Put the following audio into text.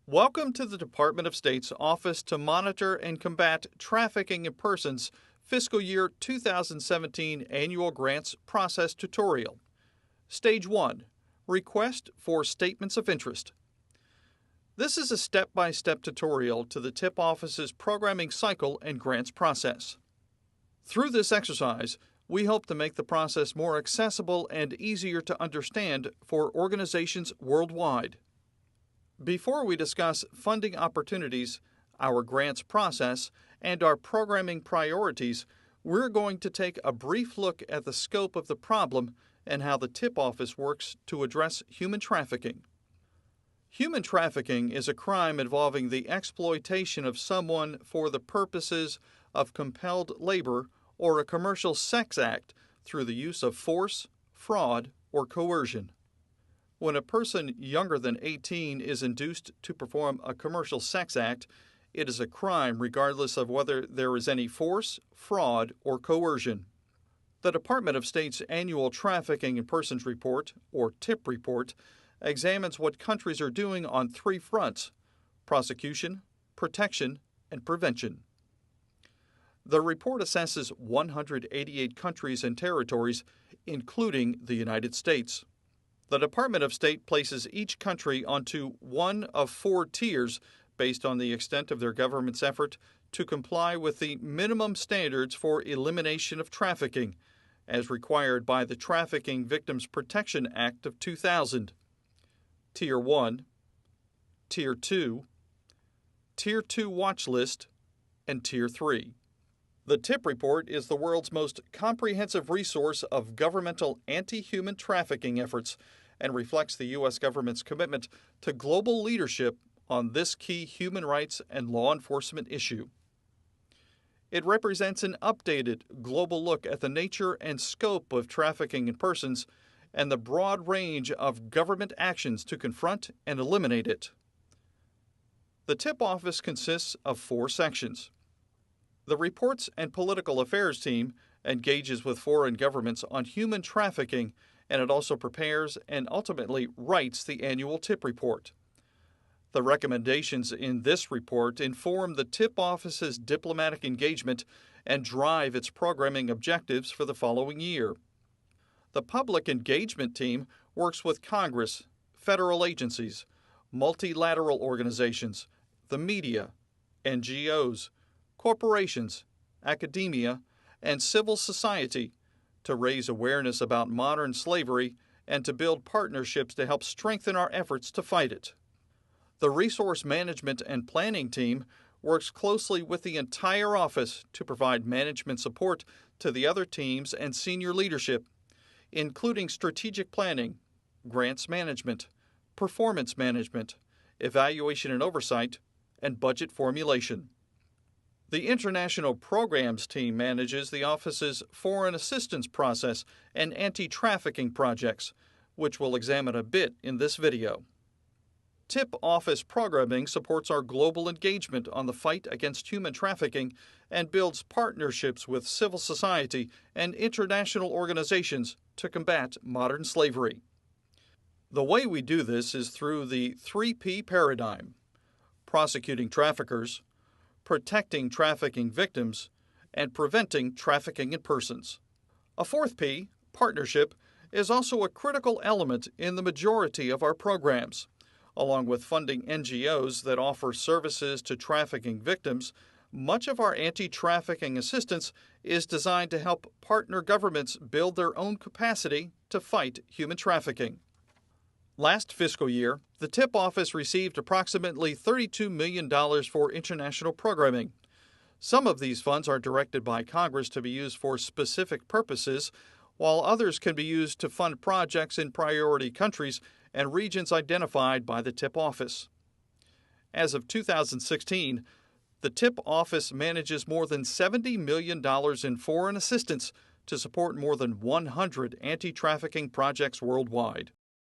Welcome to the Department of State's Office to Monitor and Combat Trafficking in Persons Fiscal Year 2017 Annual Grants Process Tutorial. Stage 1. Request for Statements of Interest. This is a step-by-step tutorial to the TIP Office's programming cycle and grants process. Through this exercise, we hope to make the process more accessible and easier to understand for organizations worldwide. Before we discuss funding opportunities, our grants process, and our programming priorities, we're going to take a brief look at the scope of the problem and how the TIP Office works to address human trafficking. Human trafficking is a crime involving the exploitation of someone for the purposes of compelled labor or a commercial sex act through the use of force, fraud, or coercion. When a person younger than 18 is induced to perform a commercial sex act, it is a crime regardless of whether there is any force, fraud, or coercion. The Department of State's Annual Trafficking in Persons Report, or TIP report, examines what countries are doing on three fronts: prosecution, protection, and prevention. The report assesses 188 countries and territories, including the United States. The Department of State places each country onto one of four tiers based on the extent of their government's effort to comply with the minimum standards for elimination of trafficking, as required by the Trafficking Victims Protection Act of 2000. Tier 1, Tier 2, Tier 2 Watch List, and Tier 3. The TIP report is the world's most comprehensive resource of governmental anti-human trafficking efforts and reflects the U.S. government's commitment to global leadership on this key human rights and law enforcement issue. It represents an updated global look at the nature and scope of trafficking in persons and the broad range of government actions to confront and eliminate it. The TIP Office consists of four sections. The Reports and Political Affairs team engages with foreign governments on human trafficking, and it also prepares and ultimately writes the annual TIP report. The recommendations in this report inform the TIP Office's diplomatic engagement and drive its programming objectives for the following year. The Public Engagement team works with Congress, federal agencies, multilateral organizations, the media, NGOs, corporations, academia, and civil society to raise awareness about modern slavery and to build partnerships to help strengthen our efforts to fight it. The Resource Management and Planning team works closely with the entire office to provide management support to the other teams and senior leadership, including strategic planning, grants management, performance management, evaluation and oversight, and budget formulation. The International Programs team manages the office's foreign assistance process and anti-trafficking projects, which we'll examine a bit in this video. TIP Office programming supports our global engagement on the fight against human trafficking and builds partnerships with civil society and international organizations to combat modern slavery. The way we do this is through the 3P paradigm: prosecuting traffickers, protecting trafficking victims, and preventing trafficking in persons. A fourth P, partnership, is also a critical element in the majority of our programs. Along with funding NGOs that offer services to trafficking victims, much of our anti-trafficking assistance is designed to help partner governments build their own capacity to fight human trafficking. Last fiscal year, the TIP Office received approximately $32 million for international programming. Some of these funds are directed by Congress to be used for specific purposes, while others can be used to fund projects in priority countries and regions identified by the TIP Office. As of 2016, the TIP Office manages more than $70 million in foreign assistance to support more than 100 anti-trafficking projects worldwide.